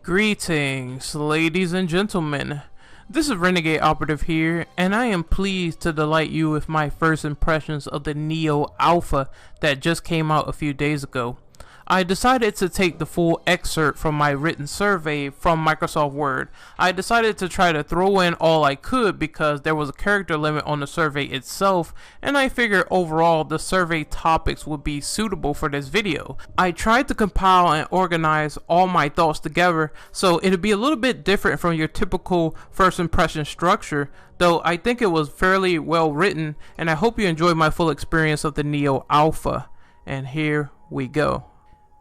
Greetings, ladies and gentlemen. This is Renegade Operative here, and I am pleased to delight you with my first impressions of the Nioh Alpha that just came out a few days ago. I decided to take the full excerpt from my written survey from Microsoft Word. I decided to try to throw in all I could because there was a character limit on the survey itself, and I figured overall the survey topics would be suitable for this video. I tried to compile and organize all my thoughts together, so it'd be a little bit different from your typical first impression structure, though I think it was fairly well written, and I hope you enjoyed my full experience of the Nioh Alpha. And here we go.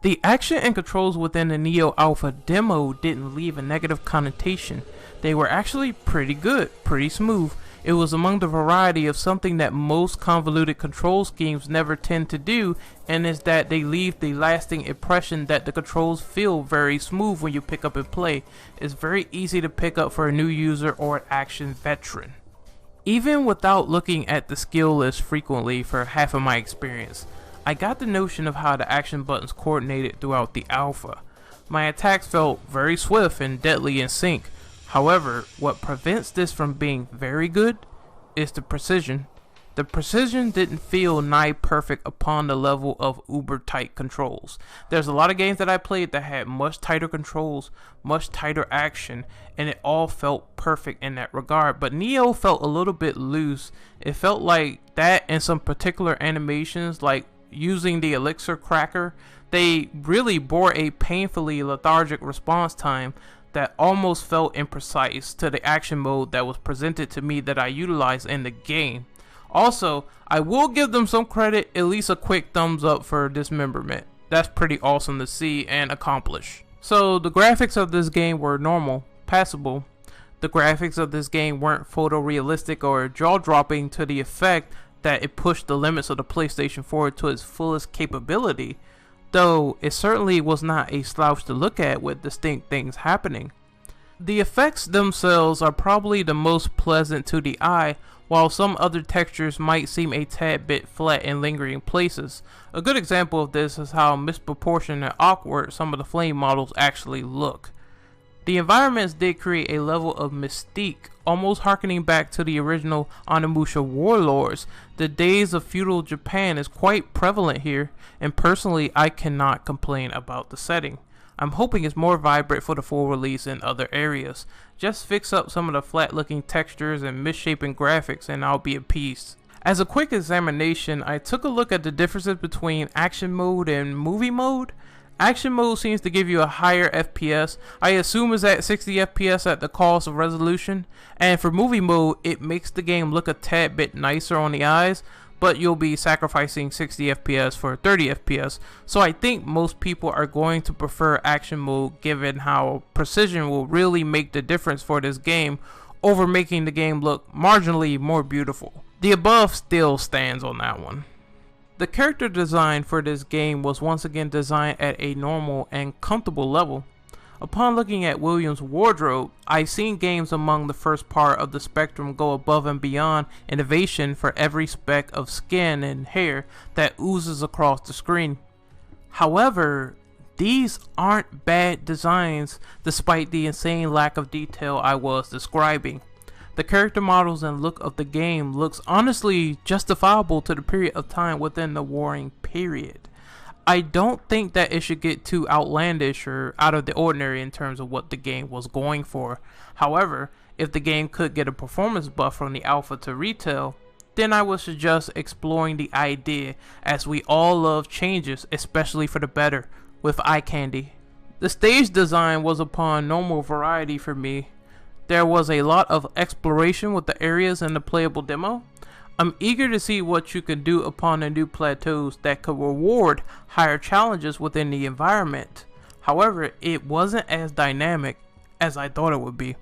The action and controls within the Nioh Alpha demo didn't leave a negative connotation. They were actually pretty good, pretty smooth. It was among the variety of something that most convoluted control schemes never tend to do, and is that they leave the lasting impression that the controls feel very smooth when you pick up and play. It's very easy to pick up for a new user or an action veteran. Even without looking at the skill list frequently for half of my experience, I got the notion of how the action buttons coordinated throughout the alpha. My attacks felt very swift and deadly in sync. However, what prevents this from being very good is the precision. The precision didn't feel nigh perfect upon the level of uber tight controls. There's a lot of games that I played that had much tighter controls, much tighter action, and it all felt perfect in that regard. But Nioh felt a little bit loose. It felt like that and some particular animations, like using the elixir cracker, they really bore a painfully lethargic response time that almost felt imprecise to the action mode that was presented to me that I utilized in the game. Also, I will give them some credit, at least a quick thumbs up for dismemberment. That's pretty awesome to see and accomplish. So the graphics of this game were normal, passable. The graphics of this game weren't photorealistic or jaw-dropping to the effect that it pushed the limits of the PlayStation 4 to its fullest capability, though it certainly was not a slouch to look at with distinct things happening. The effects themselves are probably the most pleasant to the eye, while some other textures might seem a tad bit flat in lingering places. A good example of this is how misproportioned and awkward some of the flame models actually look. The environments did create a level of mystique, almost harkening back to the original Onimusha warlords. The days of feudal Japan is quite prevalent here, and personally I cannot complain about the setting. I'm hoping it's more vibrant for the full release in other areas. Just fix up some of the flat looking textures and misshapen graphics and I'll be appeased. As a quick examination, I took a look at the differences between action mode and movie mode. Action mode seems to give you a higher FPS. I assume it's at 60 FPS at the cost of resolution. And for movie mode, it makes the game look a tad bit nicer on the eyes, but you'll be sacrificing 60 FPS for 30 FPS. So I think most people are going to prefer action mode given how precision will really make the difference for this game over making the game look marginally more beautiful. The above still stands on that one. The character design for this game was once again designed at a normal and comfortable level. Upon looking at Williams' wardrobe, I've seen games among the first part of the spectrum go above and beyond innovation for every speck of skin and hair that oozes across the screen. However, these aren't bad designs despite the insane lack of detail I was describing. The character models and look of the game looks honestly justifiable to the period of time within the warring period. I don't think that it should get too outlandish or out of the ordinary in terms of what the game was going for. However, if the game could get a performance buff from the alpha to retail, then I would suggest exploring the idea, as we all love changes, especially for the better, with eye candy. The stage design was upon normal variety for me. There was a lot of exploration with the areas in the playable demo. I'm eager to see what you can do upon the new plateaus that could reward higher challenges within the environment. However, it wasn't as dynamic as I thought it would be.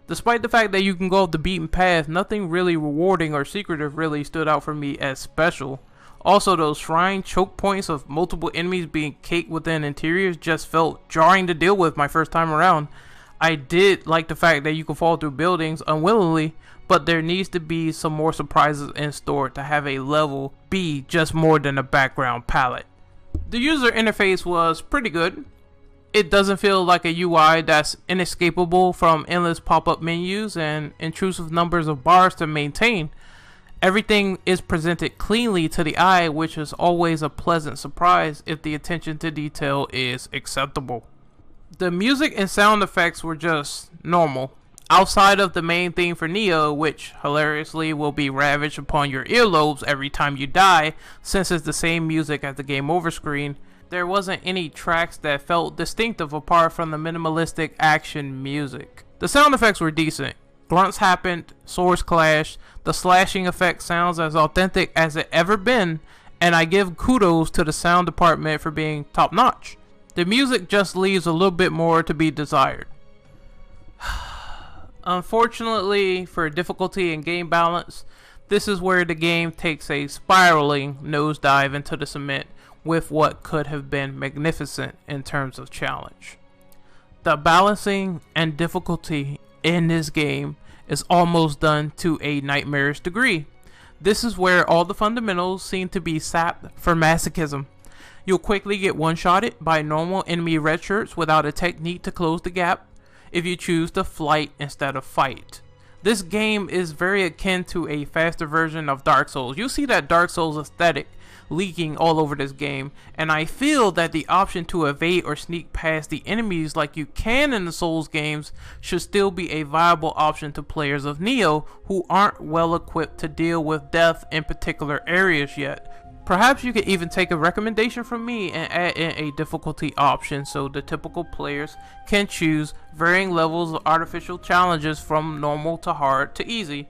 Despite the fact that you can go off the beaten path, nothing really rewarding or secretive really stood out for me as special. Also, those shrine choke points of multiple enemies being caked within interiors just felt jarring to deal with my first time around. I did like the fact that you can fall through buildings unwillingly, but there needs to be some more surprises in store to have a level be just more than a background palette. The user interface was pretty good. It doesn't feel like a UI that's inescapable from endless pop-up menus and intrusive numbers of bars to maintain. Everything is presented cleanly to the eye, which is always a pleasant surprise if the attention to detail is acceptable. The music and sound effects were just normal. Outside of the main theme for Nioh, which hilariously will be ravaged upon your earlobes every time you die, since it's the same music as the game over screen, there wasn't any tracks that felt distinctive apart from the minimalistic action music. The sound effects were decent. Grunts happened, swords clashed, the slashing effect sounds as authentic as it ever been, and I give kudos to the sound department for being top notch. The music just leaves a little bit more to be desired. Unfortunately for difficulty and game balance, this is where the game takes a spiraling nosedive into the cement with what could have been magnificent in terms of challenge. The balancing and difficulty in this game is almost done to a nightmarish degree. This is where all the fundamentals seem to be sapped for masochism. You'll quickly get one-shotted by normal enemy red shirts without a technique to close the gap if you choose to flight instead of fight. This game is very akin to a faster version of Dark Souls. You see that Dark Souls aesthetic leaking all over this game, and I feel that the option to evade or sneak past the enemies like you can in the Souls games should still be a viable option to players of Nioh who aren't well equipped to deal with death in particular areas yet. Perhaps you could even take a recommendation from me and add in a difficulty option so the typical players can choose varying levels of artificial challenges from normal to hard to easy.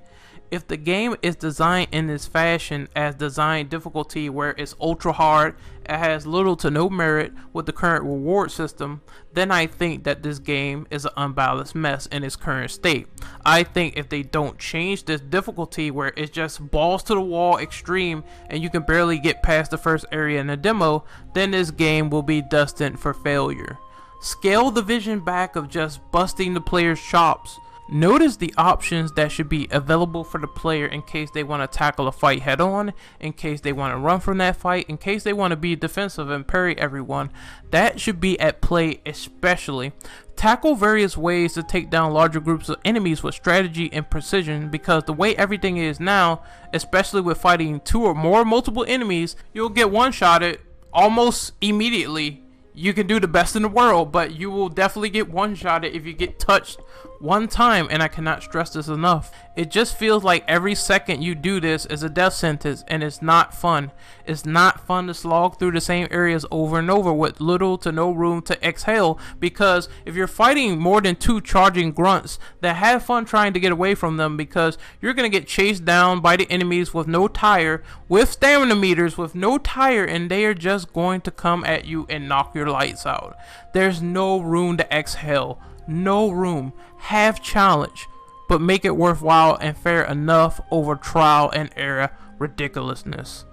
If the game is designed in this fashion as design difficulty where it's ultra hard, it has little to no merit with the current reward system, then I think that this game is an unbalanced mess in its current state. I think if they don't change this difficulty where it's just balls to the wall extreme and you can barely get past the first area in the demo, then this game will be destined for failure. Scale the vision back of just busting the player's chops. Notice the options that should be available for the player in case they want to tackle a fight head on, in case they want to run from that fight, in case they want to be defensive and parry everyone. That should be at play especially. Tackle various ways to take down larger groups of enemies with strategy and precision, because the way everything is now, especially with fighting two or more multiple enemies, you'll get one-shotted almost immediately. You can do the best in the world, but you will definitely get one-shotted if you get touched one time, and I cannot stress this enough. It just feels like every second you do this is a death sentence, and it's not fun. It's not fun to slog through the same areas over and over with little to no room to exhale, because if you're fighting more than two charging grunts, then have fun trying to get away from them, because you're going to get chased down by the enemies with no tire, with stamina meters, with no tire, and they are just going to come at you and knock your lights out. There's no room to exhale. No room. Have challenge, but make it worthwhile and fair enough over trial and error ridiculousness.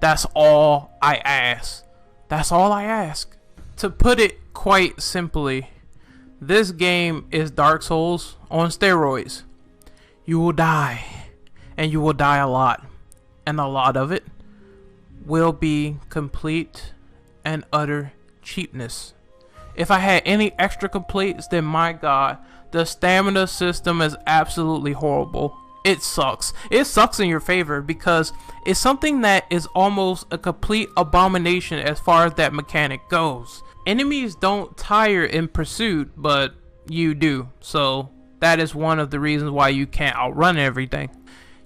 That's all I ask. That's all I ask. To put it quite simply, this game is Dark Souls on steroids. You will die, and you will die a lot, and a lot of it will be complete and utter cheapness. If I had any extra complaints, then my god, the stamina system is absolutely horrible. It sucks. It sucks in your favor because it's something that is almost a complete abomination as far as that mechanic goes. Enemies don't tire in pursuit, but you do. So that is one of the reasons why you can't outrun everything.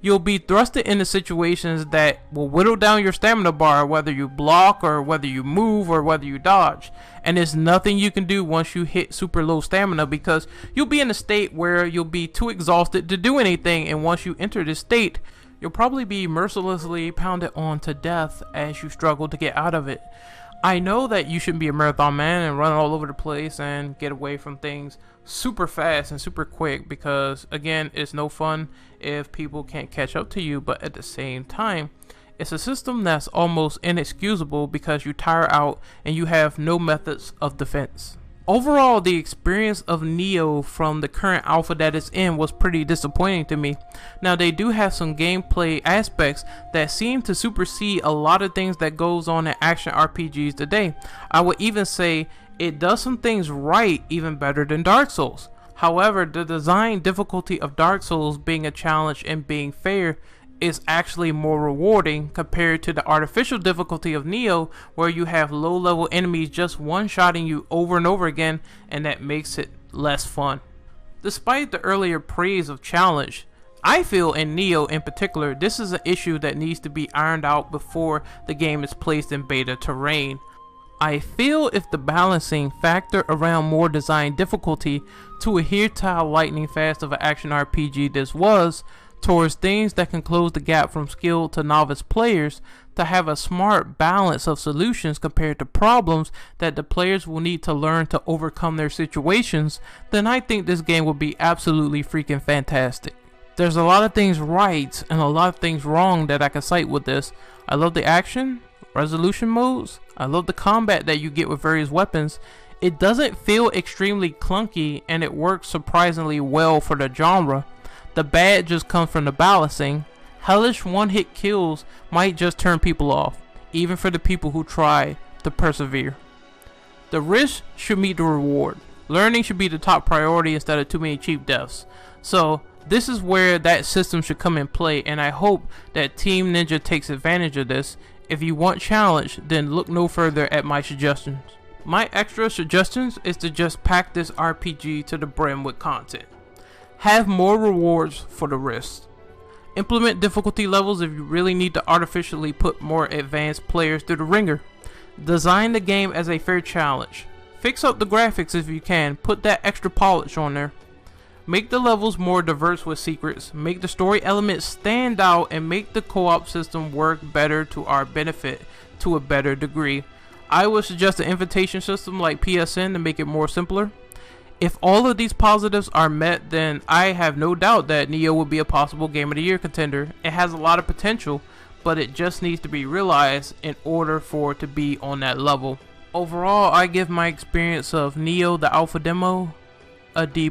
You'll be thrusted into situations that will whittle down your stamina bar, whether you block or whether you move or whether you dodge. And there's nothing you can do once you hit super low stamina, because you'll be in a state where you'll be too exhausted to do anything, and once you enter this state, you'll probably be mercilessly pounded on to death as you struggle to get out of it. I know that you shouldn't be a marathon man and run all over the place and get away from things super fast and super quick, because again, it's no fun if people can't catch up to you, but at the same time, it's a system that's almost inexcusable because you tire out and you have no methods of defense. Overall, the experience of Nioh from the current alpha that it's in was pretty disappointing to me. Now, they do have some gameplay aspects that seem to supersede a lot of things that goes on in action RPGs today. I would even say It does some things right even better than Dark Souls. However, the design difficulty of Dark Souls being a challenge and being fair is actually more rewarding compared to the artificial difficulty of Nioh, where you have low level enemies just one-shotting you over and over again, and that makes it less fun. Despite the earlier praise of challenge, I feel in Nioh in particular, this is an issue that needs to be ironed out before the game is placed in beta terrain. I feel if the balancing factor around more design difficulty to adhere to how lightning fast of an action RPG this was, towards things that can close the gap from skilled to novice players, to have a smart balance of solutions compared to problems that the players will need to learn to overcome their situations, then I think this game will be absolutely freaking fantastic. There's a lot of things right and a lot of things wrong that I can cite with this. I love the action, resolution modes, I love the combat that you get with various weapons. It doesn't feel extremely clunky and it works surprisingly well for the genre. The bad just comes from the balancing. Hellish one-hit kills might just turn people off, even for the people who try to persevere. The risk should meet the reward. Learning should be the top priority instead of too many cheap deaths. So this is where that system should come in play, and I hope that Team Ninja takes advantage of this. If you want challenge, then look no further at my suggestions. My extra suggestions is to just pack this RPG to the brim with content. Have more rewards for the risk. Implement difficulty levels if you really need to artificially put more advanced players through the ringer. Design the game as a fair challenge. Fix up the graphics if you can, put that extra polish on there. Make the levels more diverse with secrets, make the story elements stand out, and make the co-op system work better to our benefit to a better degree. I would suggest an invitation system like PSN to make it more simpler. If all of these positives are met, then I have no doubt that Nioh will be a possible Game of the Year contender. It has a lot of potential, but it just needs to be realized in order for it to be on that level. Overall, I give my experience of Nioh the alpha demo a D+.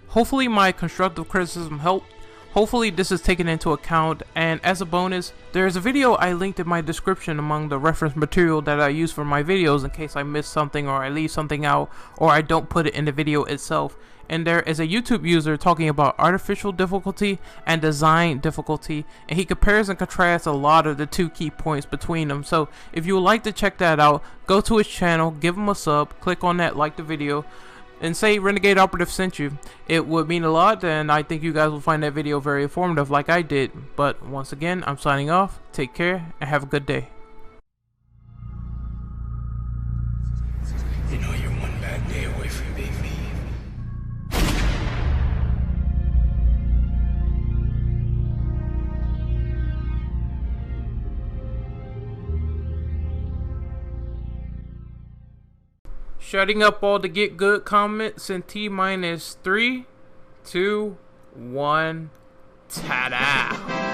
Hopefully my constructive criticism helped. Hopefully this is taken into account, and as a bonus, there is a video I linked in my description among the reference material that I use for my videos in case I miss something or I leave something out or I don't put it in the video itself. And there is a YouTube user talking about artificial difficulty and design difficulty, and he compares and contrasts a lot of the two key points between them. So if you would like to check that out, go to his channel, give him a sub, click on that, like the video, and say Renegade Operative sent you. It would mean a lot, and I think you guys will find that video very informative like I did. But once again, I'm signing off. Take care and have a good day. You know you're one bad day away from being me. Shutting up all the get good comments in T-3, 2, 1, ta-da!